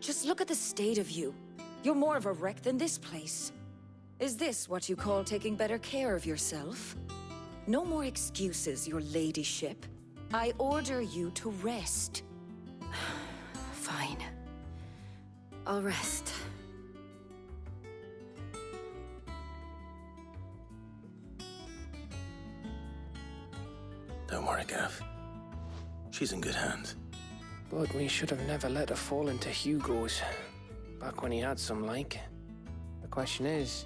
Just look at the state of you. You're more of a wreck than this place. Is this what you call taking better care of yourself? No more excuses, your ladyship. I order you to rest. Fine. I'll rest. Don't worry, Gav. She's in good hands. But we should have never let her fall into Hugo's. Back when he had some like. The question is,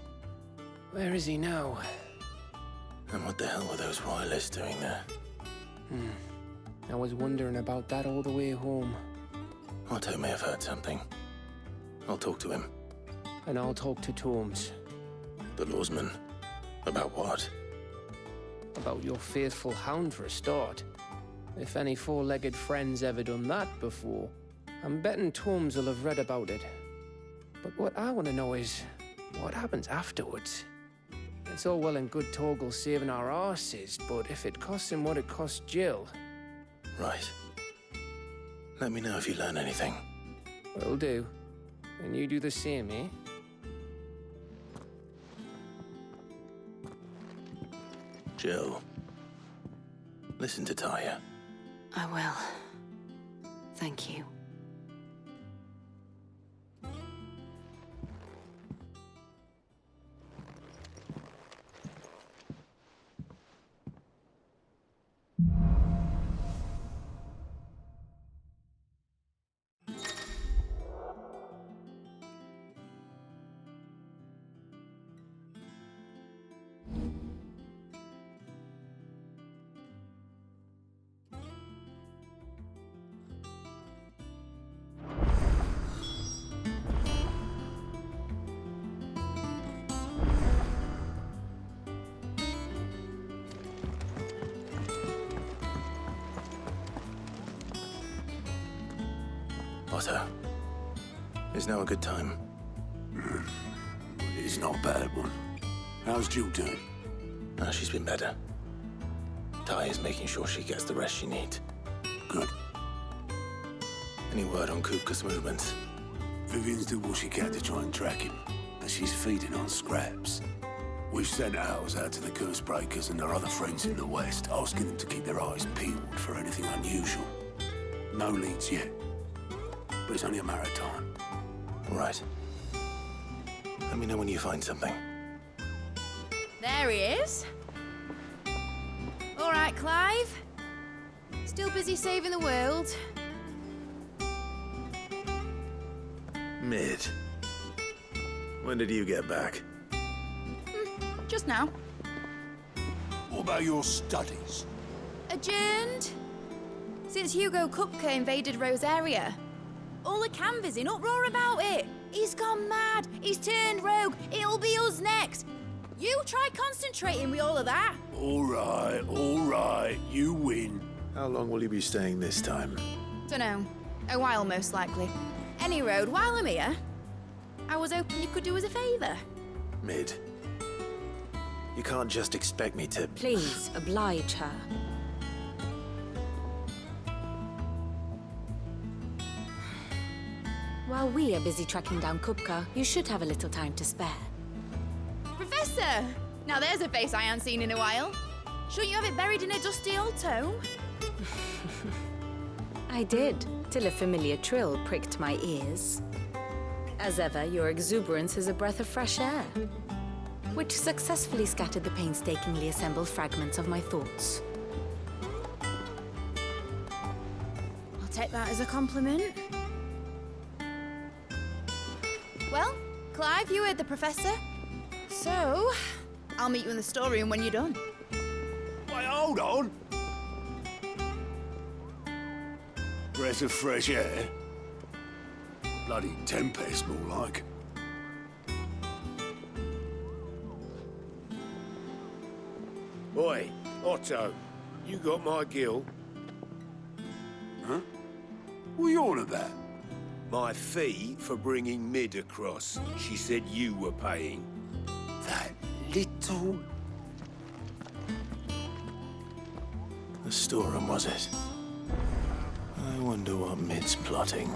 where is he now? And what the hell were those royalists doing there? I was wondering about that all the way home. Otto may have heard something. I'll talk to him. And I'll talk to Tomes. The lawsman. About what? About your faithful hound for a start. If any four-legged friend's ever done that before, I'm betting Tomes will have read about it. But what I want to know is, what happens afterwards? It's all well and good Torgal saving our arses, but if it costs him what it cost Jill... Right. Let me know if you learn anything. Will do. And you do the same, eh? Jill. Listen to Taya. I will. Thank you. Otto. Is now a good time? It's not a bad one. How's Jill doing? She's been better. Taya's making sure she gets the rest she needs. Good. Any word on Kupka's movements? Vivian's doing what she can to try and track him, but she's feeding on scraps. We've sent ours out to the curse breakers and their other friends in the west, asking them to keep their eyes peeled for anything unusual. No leads yet, but it's only a matter of time. Right. Let me know when you find something. There he is. All right, Clive. Still busy saving the world. Mid. When did you get back? Just now. What about your studies? Adjourned. Since Hugo Kupka invaded Rosaria. All the canvass in uproar about it. He's gone mad. He's turned rogue. It'll be us next. You try concentrating with all of that. All right. You win. How long will you be staying this time? Dunno. A while, most likely. Any road, while I'm here, I was hoping you could do us a favour. Mid. You can't just expect me to... Please, oblige her. While we are busy tracking down Kupka, you should have a little time to spare. Professor! Now there's a face I haven't seen in a while. Shouldn't you have it buried in a dusty old tome? I did, till a familiar trill pricked my ears. As ever, your exuberance is a breath of fresh air, which successfully scattered the painstakingly assembled fragments of my thoughts. I'll take that as a compliment. Well, Clive, you heard the professor. So, I'll meet you in the storeroom when you're done. Wait, hold on. Breath of fresh air. Bloody tempest, more like. Oi, Otto, you got my gill? Huh? What are you on about? My fee for bringing Mid across. She said you were paying. That little... The storeroom, was it? I wonder what Mid's plotting.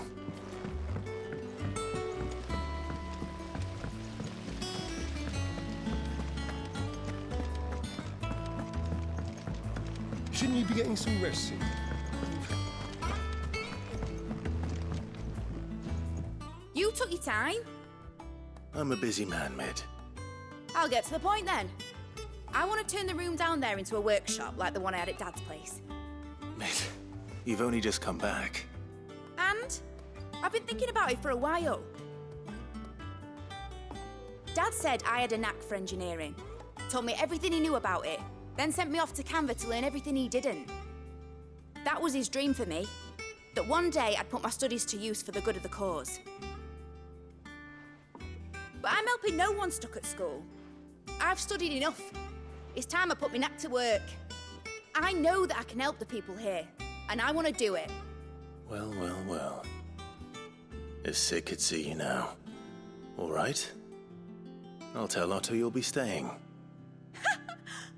Shouldn't you be getting some rest soon? You took your time. I'm a busy man, Mid. I'll get to the point then. I want to turn the room down there into a workshop like the one I had at Dad's place. Mid, you've only just come back. And I've been thinking about it for a while. Dad said I had a knack for engineering. Told me everything he knew about it, then sent me off to Canva to learn everything he didn't. That was his dream for me, that one day I'd put my studies to use for the good of the cause. But I'm helping no one stuck at school. I've studied enough. It's time I put my knack to work. I know that I can help the people here, and I want to do it. Well, well, well. If Sid could see you now. All right. I'll tell Otto you'll be staying.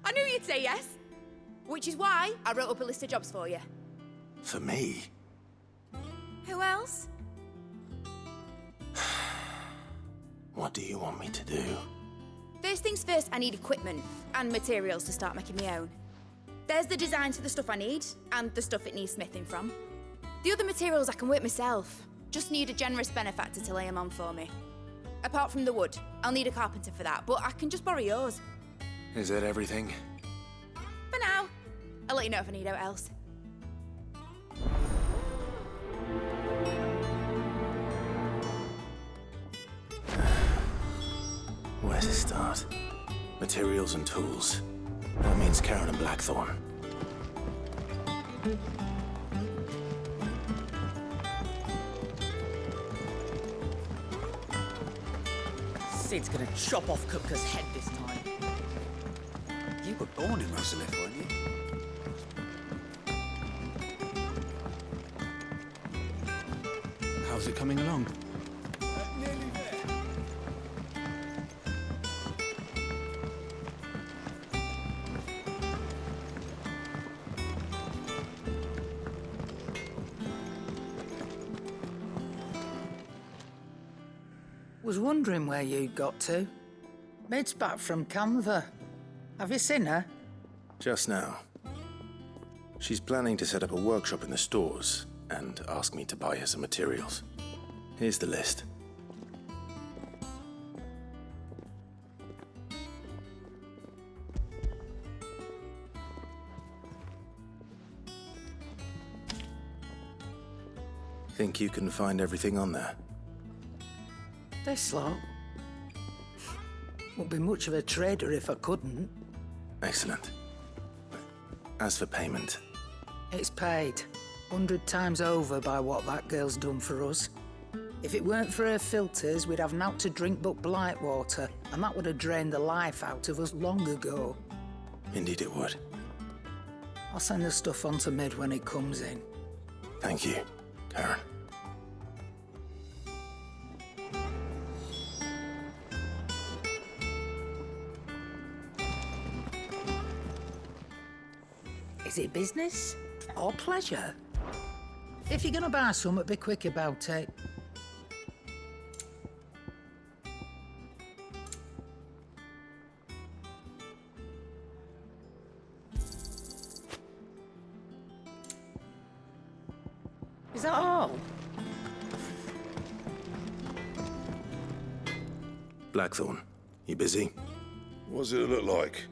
I knew you'd say yes. Which is why I wrote up a list of jobs for you. For me? Who else? What do you want me to do? First things first, I need equipment and materials to start making my own. There's the designs for the stuff I need, and the stuff it needs smithing from. The other materials I can work myself. Just need a generous benefactor to lay them on for me. Apart from the wood, I'll need a carpenter for that, but I can just borrow yours. Is that everything? For now. I'll let you know if I need out else. Where to start? Materials and tools. That means Charon and Blackthorne. Sid's gonna chop off Kupka's head this time. You were born in Rosalith, weren't you? How's it coming along? Nearly there. Was wondering where you got to. Mid's back from Canva. Have you seen her? Just now. She's planning to set up a workshop in the stores and ask me to buy her some materials. Here's the list. Think you can find everything on there? This lot. Wouldn't be much of a trader if I couldn't. Excellent. As for payment, It's paid 100 times over by what that girl's done for us. If it weren't for her filters, we'd have naught to drink but blight water, and that would have drained the life out of us long ago. indeed it would. I'll send the stuff on to Mid when it comes in. Thank you, Charon. Is it business or pleasure? If you're gonna buy something, be quick about it. Is that all? Blackthorne, you busy? What's it look like?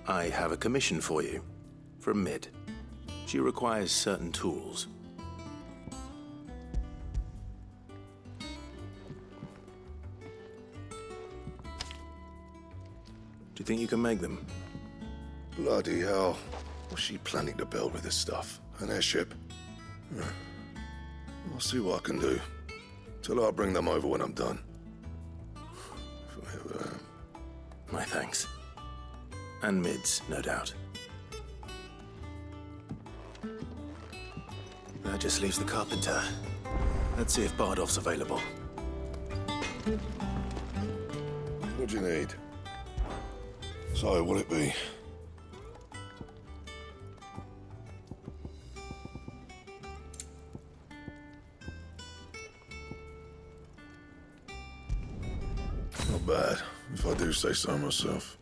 I have a commission for you. From Mid. She requires certain tools. Do you think you can make them? Bloody hell. What's she planning to build with this stuff? An airship? I'll see what I can do. Tell her I'll bring them over when I'm done. My thanks. And Mid's, no doubt. That just leaves the carpenter. Let's see if Bardolph's available. What do you need? So, what'll it be? Not bad, if I do say so myself.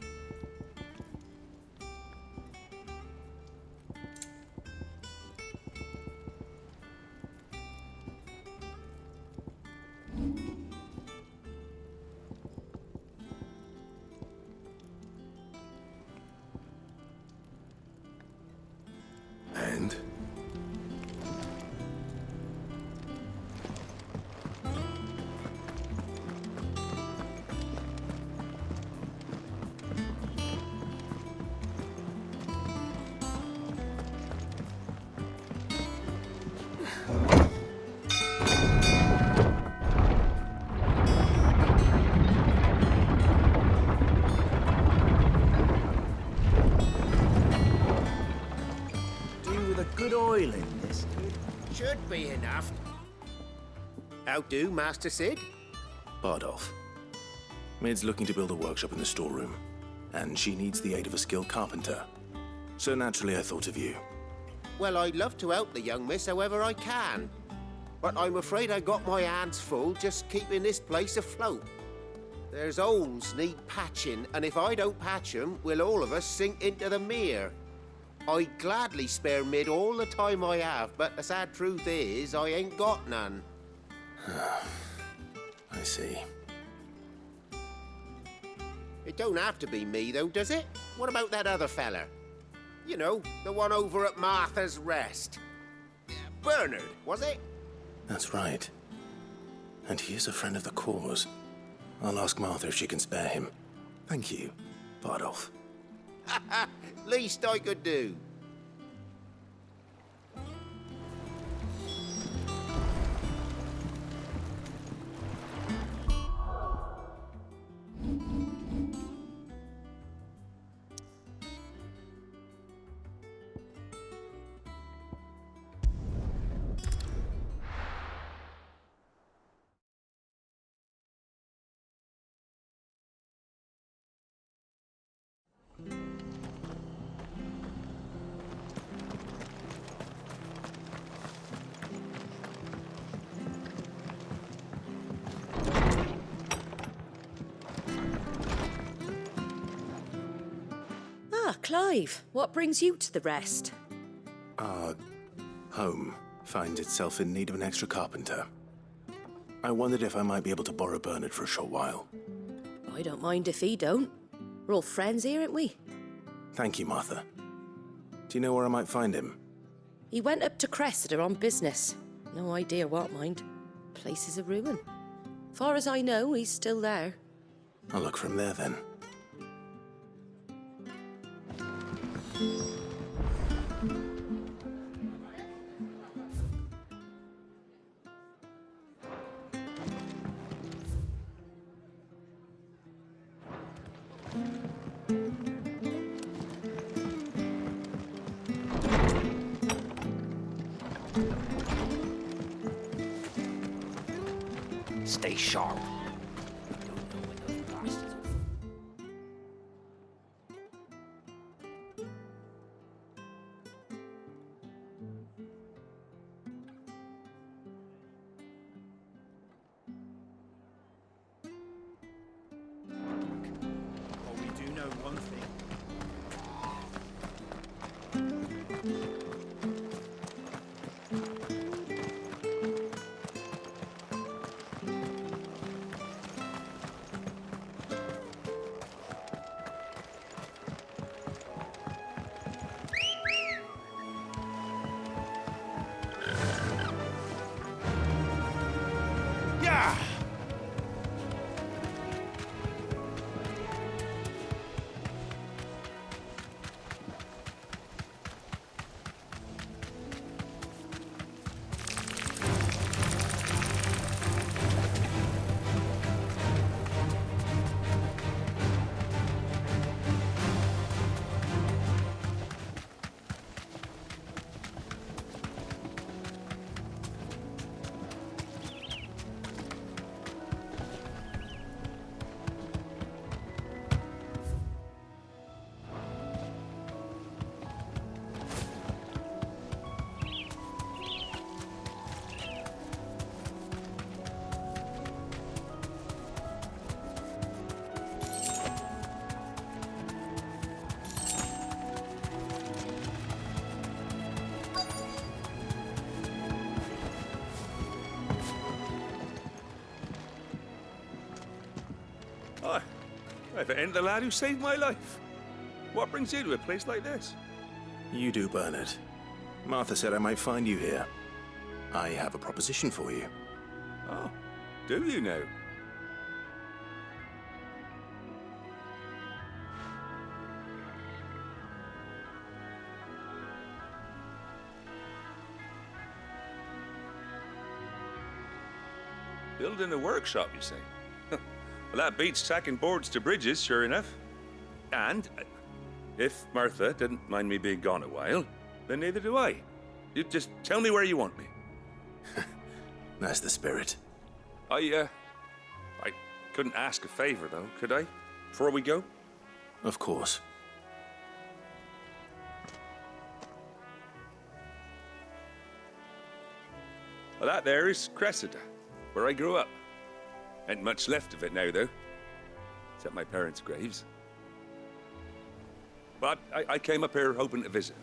be enough. How do, Master Sid? Bardolph. Mid's looking to build a workshop in the storeroom, and she needs the aid of a skilled carpenter. So naturally I thought of you. Well, I'd love to help the young miss however I can. But I'm afraid I got my hands full just keeping this place afloat. There's holes need patching, and if I don't patch them, we'll all of us sink into the mere. I'd gladly spare Mid all the time I have, but the sad truth is, I ain't got none. I see. It don't have to be me, though, does it? What about that other fella? You know, the one over at Martha's Rest. Bernard, was it? That's right. And he is a friend of the cause. I'll ask Martha if she can spare him. Thank you, Bardolph. Least I could do. Clive, what brings you to the Rest? Our home finds itself in need of an extra carpenter. I wondered if I might be able to borrow Bernard for a short while. I don't mind if he don't. We're all friends here, ain't we? Thank you, Martha. Do you know where I might find him? He went up to Cressida on business. No idea what, mind. Place is a ruin. Far as I know, he's still there. I'll look for him there, then. Stay sharp. We do know one thing. If it ain't the lad who saved my life. What brings you to a place like this? You do, Bernard. Martha said I might find you here. I have a proposition for you. Oh, do you now? Building a workshop, you say? Well, that beats tacking boards to bridges, sure enough. And if Martha didn't mind me being gone a while, then neither do I. You just tell me where you want me. That's the spirit. I couldn't ask a favor, though, could I? Before we go? Of course. Well, that there is Cressida, where I grew up. Ain't much left of it now, though. Except my parents' graves. But I came up here hoping to visit.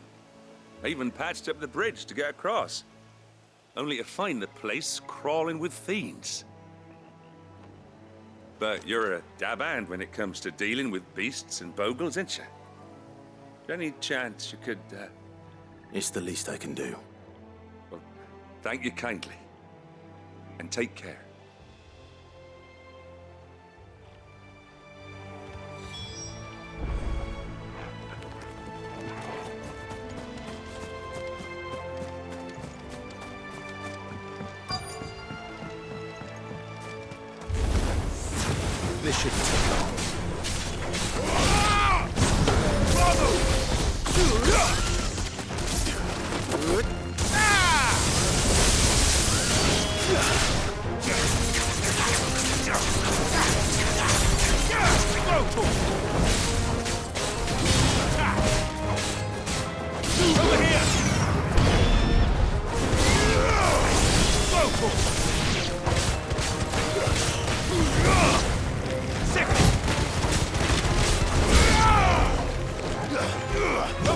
I even patched up the bridge to get across. Only to find the place crawling with fiends. But you're a dab hand when it comes to dealing with beasts and bogles, ain't you? Any chance you could, It's the least I can do. Well, thank you kindly. And take care. This shouldn't take long. Over here!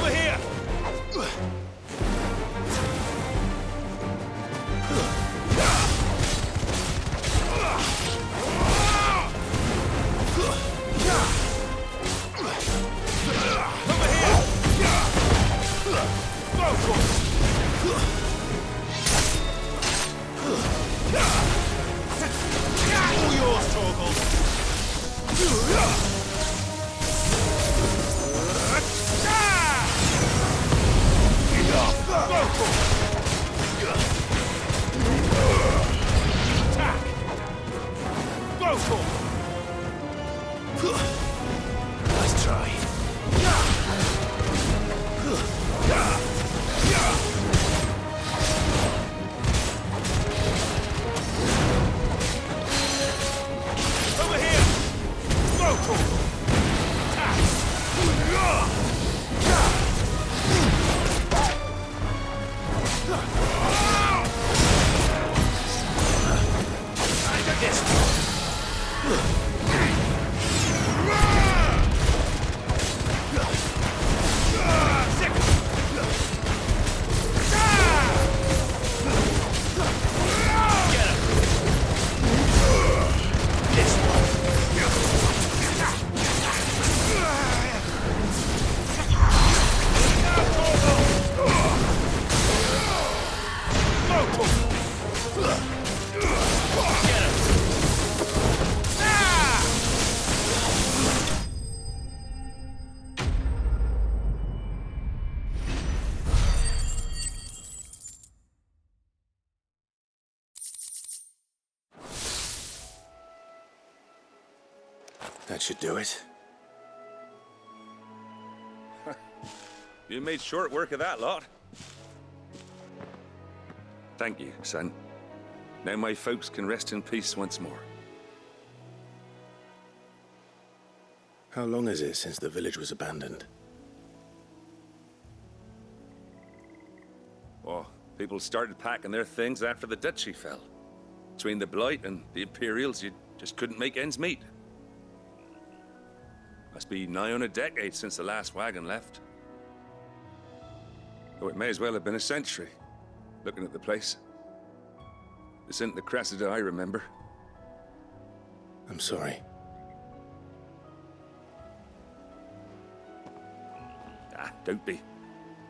Over here! All yours, Torgal! Nice try. Over here! Go, Torgal! That should do it. You made short work of that lot. Thank you, son. Now my folks can rest in peace once more. How long is it since the village was abandoned? Oh, people started packing their things after the duchy fell. Between the Blight and the Imperials, you just couldn't make ends meet. Must be nigh on a decade since the last wagon left. Oh, it may as well have been a century, looking at the place. This isn't the Cressida I remember. I'm sorry. Don't be.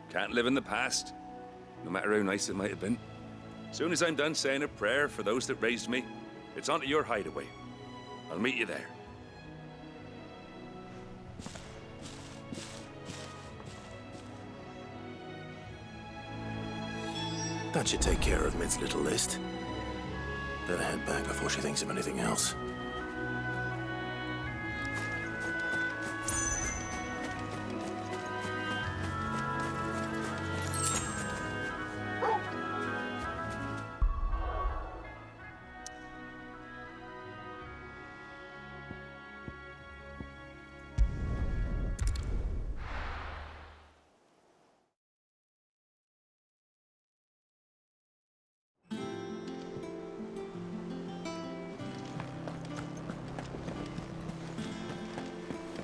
Can't live in the past, no matter how nice it might have been. Soon as I'm done saying a prayer for those that raised me, it's onto your hideaway. I'll meet you there. That should take care of Mid's little list. Better head back before she thinks of anything else.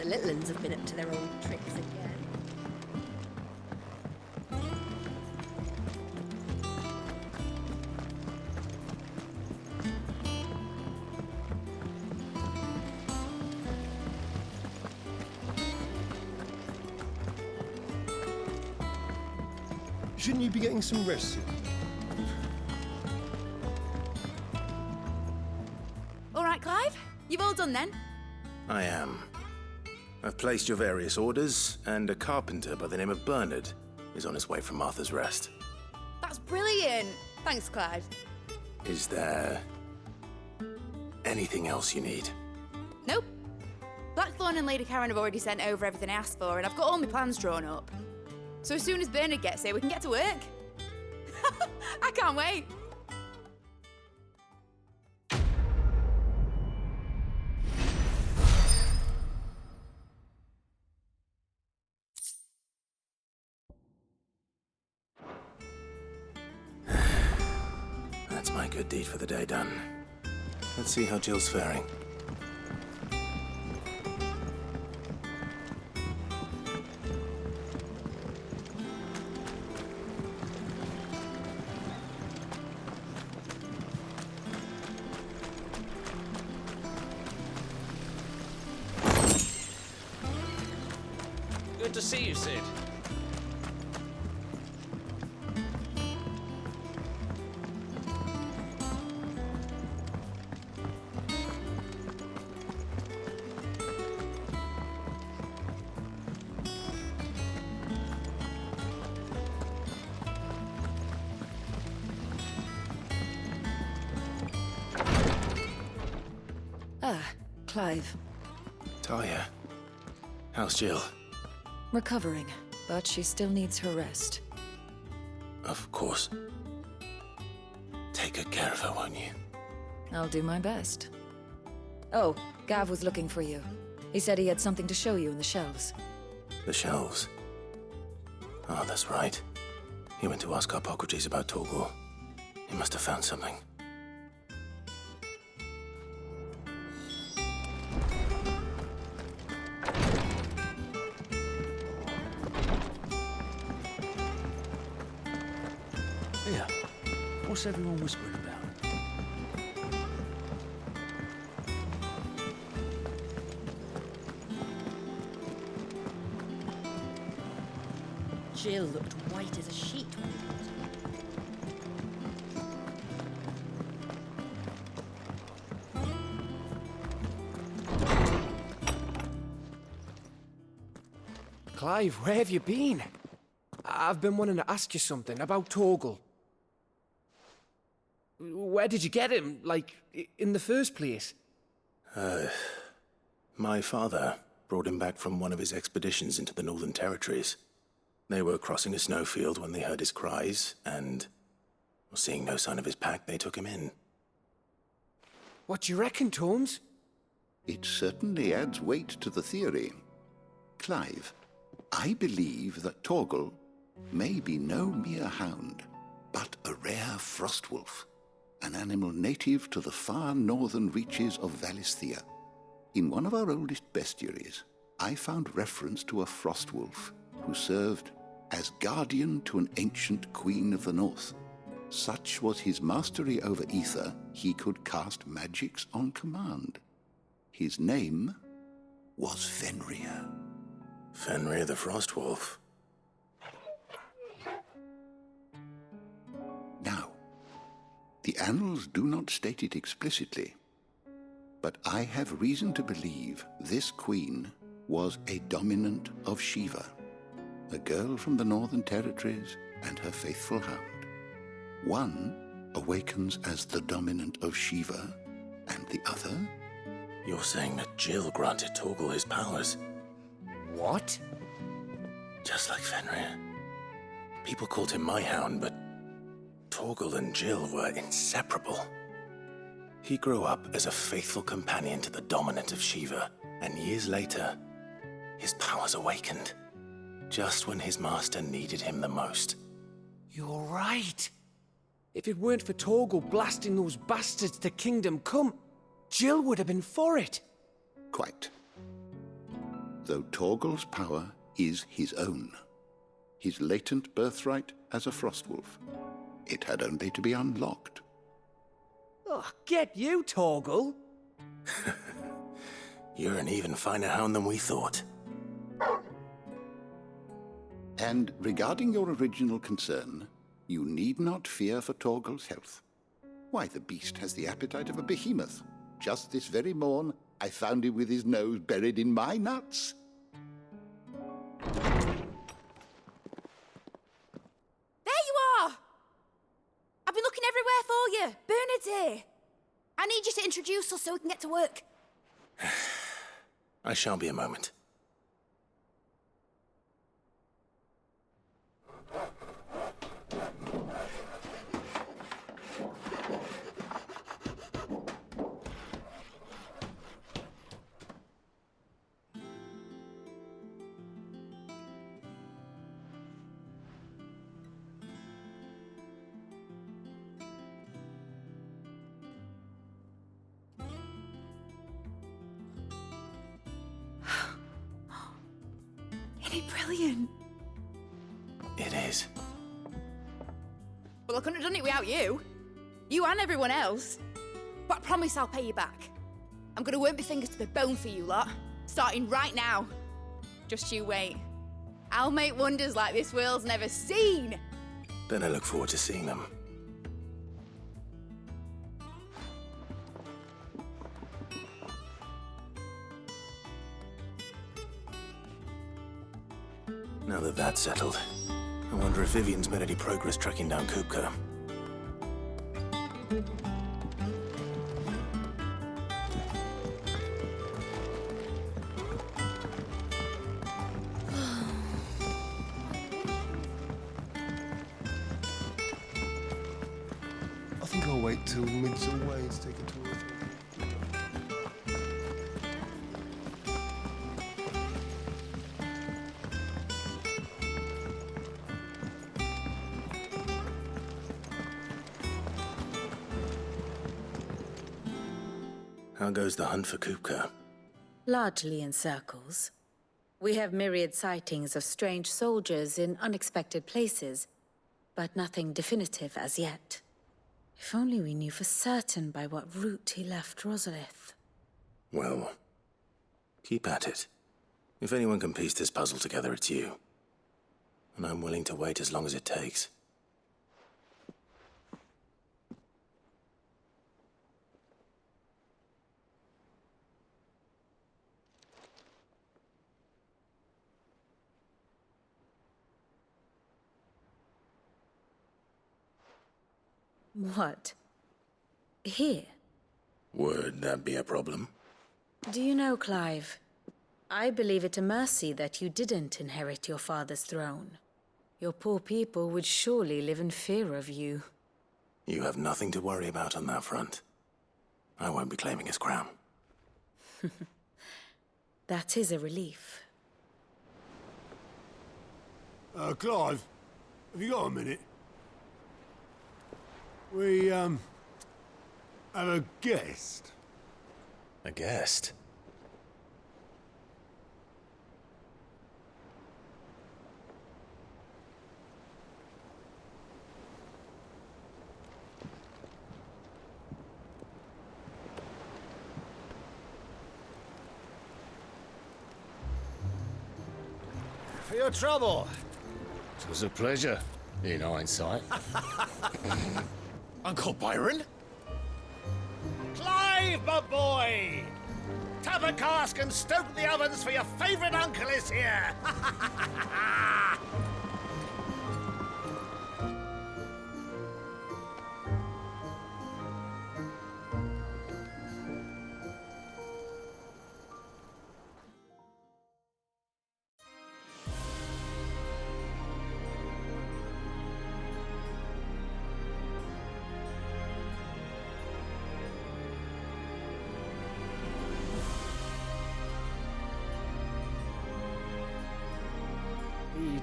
little uns have been up to their old tricks again. Shouldn't you be getting some rest soon? All right, Clive? You've all done then? I am. I've placed your various orders, and a carpenter by the name of Bernard is on his way from Martha's Rest. That's brilliant. Thanks, Clive. Is there anything else you need? Nope. Blackthorne and Lady Charon have already sent over everything I asked for, and I've got all my plans drawn up. So as soon as Bernard gets here, we can get to work. I can't wait. That's my good deed for the day done. Let's see how Jill's faring. Good to see you, Sid. Ah, Clive. Talia, how's Jill? Recovering, but she still needs her rest. Of course. Take good care of her, won't you? I'll do my best. Oh, Gav was looking for you. He said he had something to show you in the shelves. The shelves? Oh, that's right. He went to ask Hippocrates about Torgal. He must have found something. Here, what's everyone whispering about? Jill looked white as a sheet when he got Clive, where have you been? I've been wanting to ask you something about Torgal. Where did you get him, like, in the first place? My father brought him back from one of his expeditions into the Northern Territories. They were crossing a snowfield when they heard his cries, and seeing no sign of his pack, they took him in. What do you reckon, Torms? It certainly adds weight to the theory. Clive, I believe that Torgal may be no mere hound, but a rare frostwolf, an animal native to the far northern reaches of Valisthea. In one of our oldest bestiaries, I found reference to a frostwolf who served as guardian to an ancient queen of the north. Such was his mastery over ether, he could cast magics on command. His name was Fenrir. Fenrir the Frostwolf. Now, the annals do not state it explicitly, but I have reason to believe this queen was a dominant of Shiva, a girl from the Northern Territories and her faithful hound. One awakens as the dominant of Shiva, and the other... You're saying that Jill granted Torgal his powers? What? Just like Fenrir. People called him my hound, but Torgal and Jill were inseparable. He grew up as a faithful companion to the dominant of Shiva, and years later, his powers awakened, just when his master needed him the most. You're right. If it weren't for Torgal blasting those bastards to Kingdom Come, Jill would have been for it. Quite. though Torgal's power is his own. His latent birthright as a Frostwolf. It had only to be unlocked. Oh, get you, Torgal! You're an even finer hound than we thought. And regarding your original concern, you need not fear for Torgal's health. Why, the beast has the appetite of a behemoth. Just this very morn, I found him with his nose buried in my nuts. There you are! I've been looking everywhere for you. Bernard's here. I need you to introduce us so we can get to work. I shan't be a moment. Isn't it brilliant? It is. Well, I couldn't have done it without you. You and everyone else. But I promise I'll pay you back. I'm gonna work my fingers to the bone for you lot, starting right now. Just you wait. I'll make wonders like this world's never seen. Then I look forward to seeing them. Now that that's settled, I wonder if Vivian's made any progress tracking down Kupka. I think I'll wait till mid's away to take a tour. How goes the hunt for Kupka? Largely in circles. We have myriad sightings of strange soldiers in unexpected places, but nothing definitive as yet. If only we knew for certain by what route he left Rosalith. Well, keep at it. If anyone can piece this puzzle together, it's you. And I'm willing to wait as long as it takes. What? Here? Would that be a problem? Do you know, Clive, I believe it a mercy that you didn't inherit your father's throne. Your poor people would surely live in fear of you. You have nothing to worry about on that front. I won't be claiming his crown. That is a relief. Clive, have you got a minute? We, have a guest. A guest? For your trouble. It was a pleasure, in hindsight. Uncle Byron? Clive, my boy! Tap a cask and stoke the ovens for your favourite uncle is here!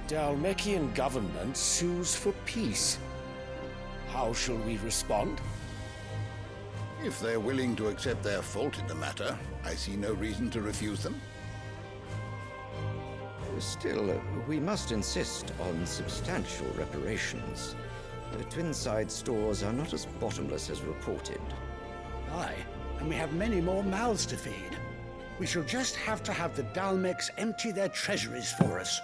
The Dalmekian government sues for peace. How shall we respond? If they're willing to accept their fault in the matter, I see no reason to refuse them. Still, we must insist on substantial reparations. The Twinside stores are not as bottomless as reported. Aye, and we have many more mouths to feed. We shall just have to have the Dalmecs empty their treasuries for us.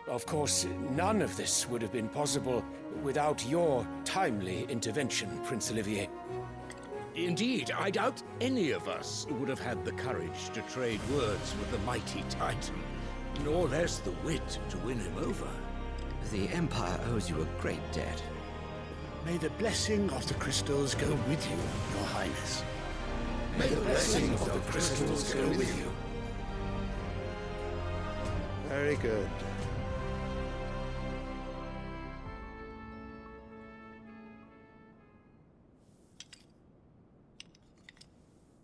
Of course, none of this would have been possible without your timely intervention, Prince Olivier. Indeed, I doubt any of us would have had the courage to trade words with the mighty Titan, nor less the wit to win him over. The Empire owes you a great debt. May the blessing of the crystals go with you, Your Highness. May the blessing of the crystals go with you. Very good.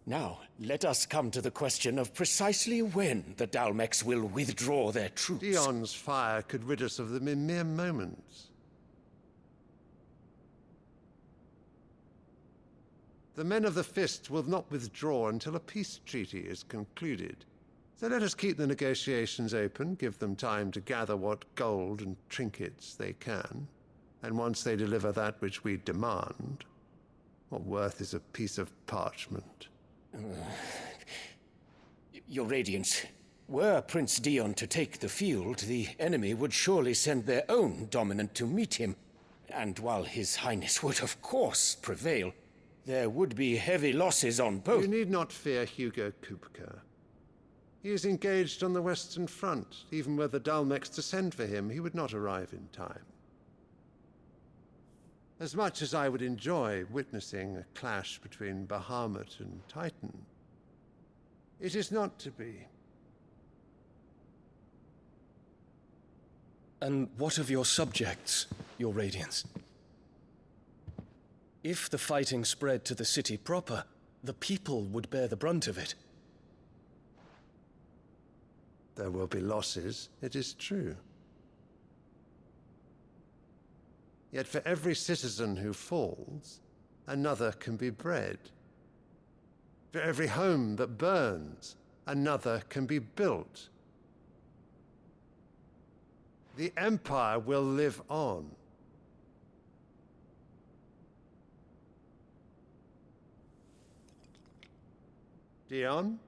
Now, let us come to the question of precisely when the Dalmecs will withdraw their troops. Dion's fire could rid us of them in mere moments. The men of the Fist will not withdraw until a peace treaty is concluded. So let us keep the negotiations open, give them time to gather what gold and trinkets they can, and once they deliver that which we demand, what worth is a piece of parchment? Your Radiance, were Prince Dion to take the field, the enemy would surely send their own dominant to meet him. And while His Highness would of course prevail, there would be heavy losses on both. You need not fear Hugo Kupka. He is engaged on the Western Front. Even were the Dalmecs to send for him, he would not arrive in time. As much as I would enjoy witnessing a clash between Bahamut and Titan, it is not to be. And what of your subjects, Your Radiance? If the fighting spread to the city proper, the people would bear the brunt of it. There will be losses, it is true. Yet for every citizen who falls, another can be bred. For every home that burns, another can be built. The Empire will live on. Dion?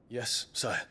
Yes, sire.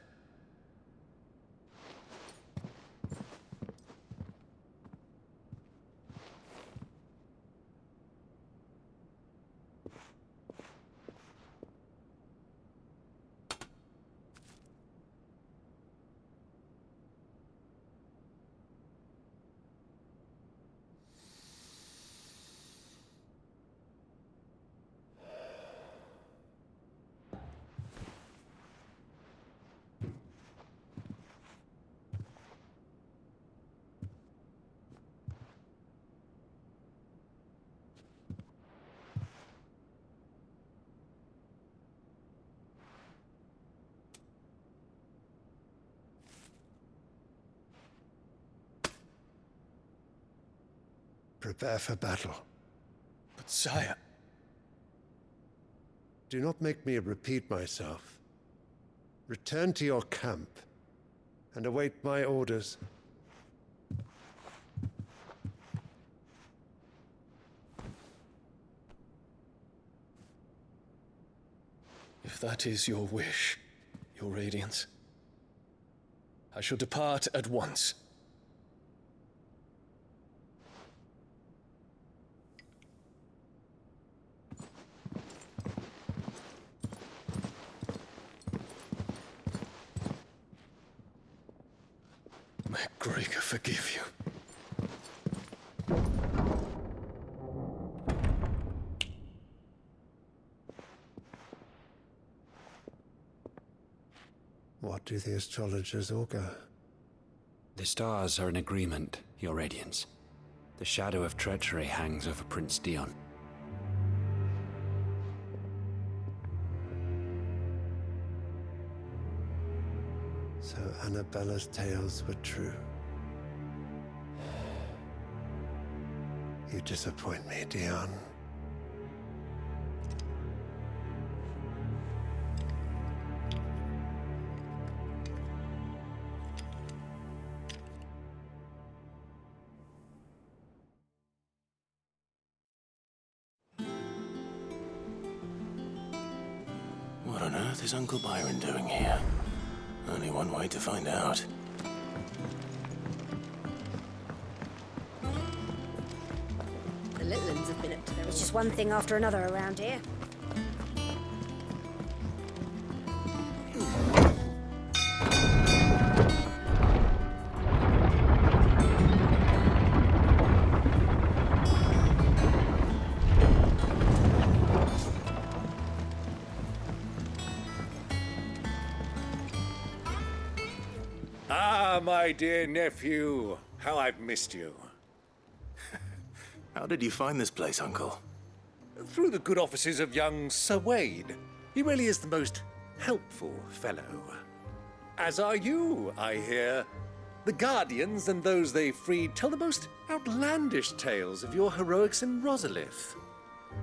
Prepare for battle. But sire... Do not make me repeat myself. Return to your camp and await my orders. If that is your wish, Your Radiance, I shall depart at once. May Gregor forgive you. What do the astrologers augur? The stars are in agreement, Your Radiance. The shadow of treachery hangs over Prince Dion. So Annabella's tales were true. You disappoint me, Dion. on earth is Uncle Byron doing here? Only one way to find out. The little ones have been up to their... It's just one thing after another around here. Ah, my dear nephew. How I've missed you. How did you find this place, Uncle? Through the good offices of young Sir Wade. He really is the most helpful fellow. As are you, I hear. The Guardians and those they freed tell the most outlandish tales of your heroics in Rosalith.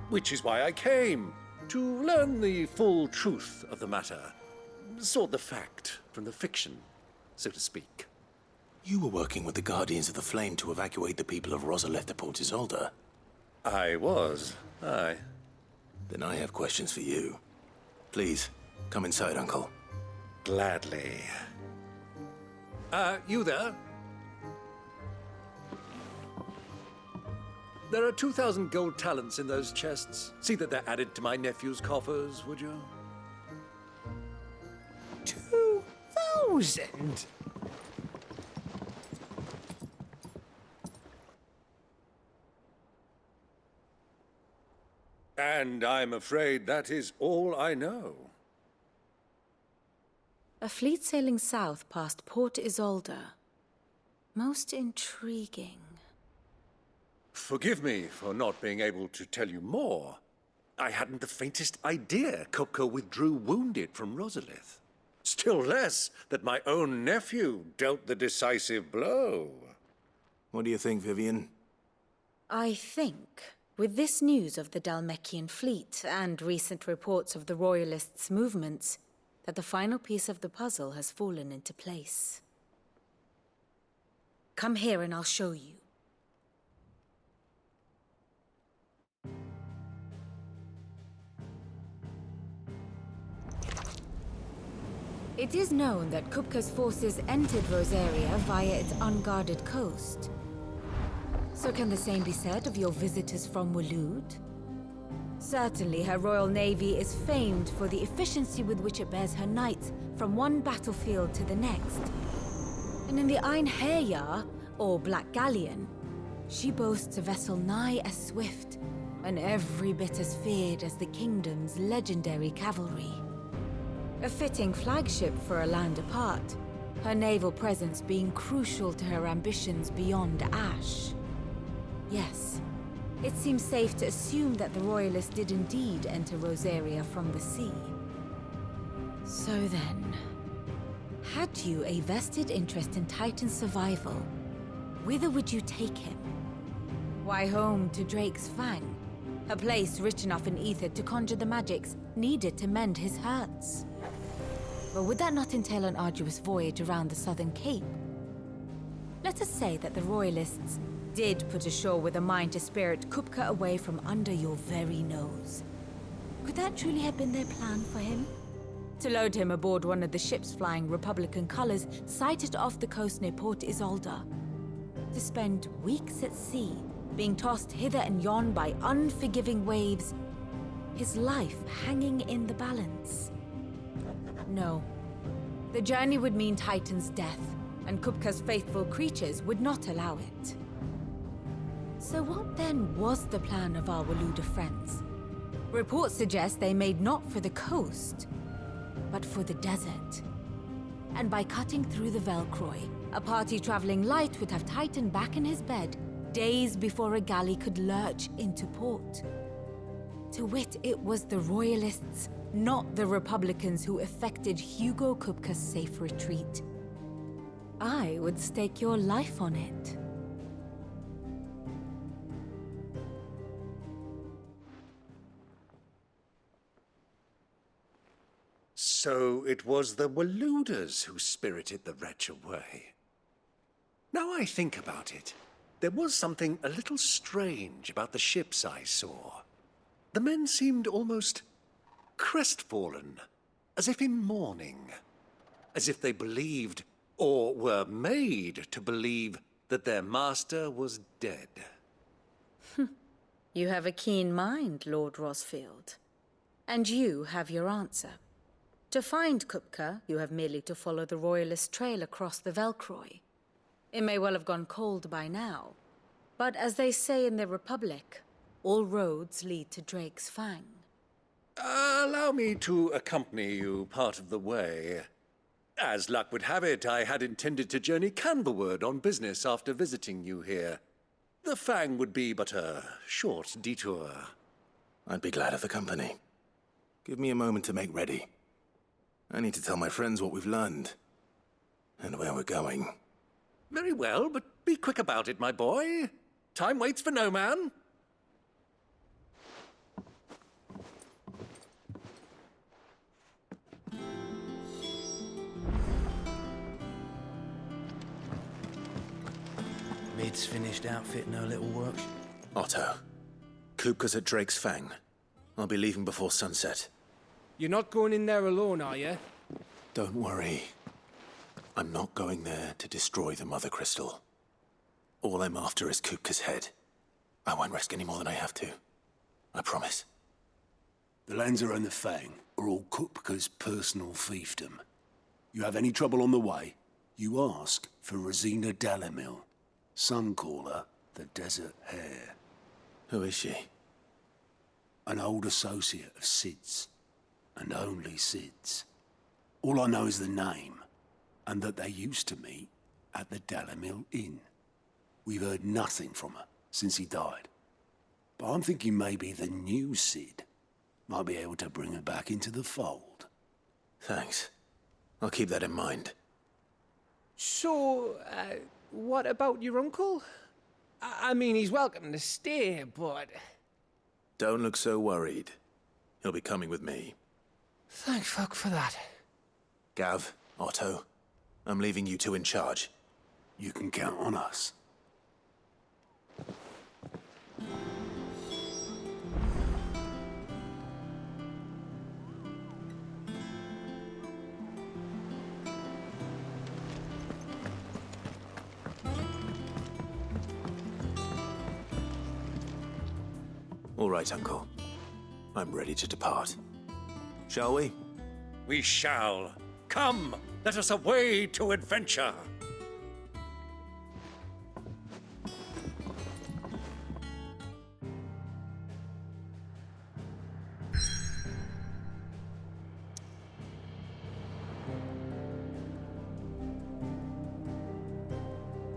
Which is why I came, to learn the full truth of the matter. Sort the fact from the fiction, so to speak. You were working with the Guardians of the Flame to evacuate the people of Rosalith to Port Isolde. I was, aye. Then I have questions for you. Please, come inside, Uncle. Gladly. You there? There are 2,000 gold talents in those chests. See that they're added to my nephew's coffers, would you? 2,000? And I'm afraid that is all I know. A fleet sailing south past Port Isolde. Most intriguing. Forgive me for not being able to tell you more. I hadn't the faintest idea Kupka withdrew wounded from Rosalith. Still less that my own nephew dealt the decisive blow. What do you think, Vivian? I think, with this news of the Dhalmekian fleet and recent reports of the Royalists' movements, that the final piece of the puzzle has fallen into place. Come here and I'll show you. It is known that Kupka's forces entered Rosaria via its unguarded coast. So can the same be said of your visitors from Waloed? Certainly her Royal Navy is famed for the efficiency with which it bears her knights from one battlefield to the next. And in the Einherjar, or Black Galleon, she boasts a vessel nigh as swift and every bit as feared as the kingdom's legendary cavalry. A fitting flagship for a land apart, her naval presence being crucial to her ambitions beyond Ash. Yes, it seems safe to assume that the Royalists did indeed enter Rosaria from the sea. So then, had you a vested interest in Titan's survival, whither would you take him? Why, home to Drake's Fang, a place rich enough in ether to conjure the magics needed to mend his hurts. But would that not entail an arduous voyage around the southern cape? Let us say that the Royalists did put ashore with a mind to spirit Kupka away from under your very nose. Could that truly have been their plan for him? To load him aboard one of the ships flying Republican colors sighted off the coast near Port Isolde. To spend weeks at sea, being tossed hither and yon by unforgiving waves, his life hanging in the balance. No. The journey would mean Titan's death, and Kupka's faithful creatures would not allow it. So what then was the plan of our Waloed friends? Reports suggest they made not for the coast, but for the desert. And by cutting through the Velkroy, a party traveling light would have Titan back in his bed days before a galley could lurch into port. To wit, it was the Royalists, not the Republicans, who effected Hugo Kupka's safe retreat. I would stake your life on it. So it was the Waloeders who spirited the wretch away. Now I think about it, there was something a little strange about the ships I saw. The men seemed almost crestfallen, as if in mourning, as if they believed, or were made to believe, that their master was dead. You have a keen mind, Lord Rosfield. And you have your answer. To find Kupka, you have merely to follow the Royalist trail across the Velkroy. It may well have gone cold by now, but as they say in the Republic, all roads lead to Drake's Fang. Allow me to accompany you part of the way. As luck would have it, I had intended to journey Canberward on business after visiting you here. The Fang would be but a short detour. I'd be glad of the company. Give me a moment to make ready. I need to tell my friends what we've learned. And where we're going. Very well, but be quick about it, my boy. Time waits for no man. Mid's finished outfitting her little workshop. Otto, Kupka's at Drake's Fang. I'll be leaving before sunset. You're not going in there alone, are you? Don't worry. I'm not going there to destroy the Mother Crystal. All I'm after is Kupka's head. I won't risk any more than I have to. I promise. The lands around the Fang are all Kupka's personal fiefdom. You have any trouble on the way, you ask for Rosina Dalamil. Some call her the Desert Hare. Who is she? An old associate of Sid's, and only Sid's. All I know is the name, and that they used to meet at the Dalamil Inn. We've heard nothing from her since he died. But I'm thinking maybe the new Sid might be able to bring her back into the fold. Thanks. I'll keep that in mind. So, what about your uncle? I mean, he's welcome to stay, but... Don't look so worried. He'll be coming with me. Thank fuck for that. Gav, Otto, I'm leaving you two in charge. You can count on us. All right, Uncle. I'm ready to depart. Shall we? We shall. Come, let us away to adventure.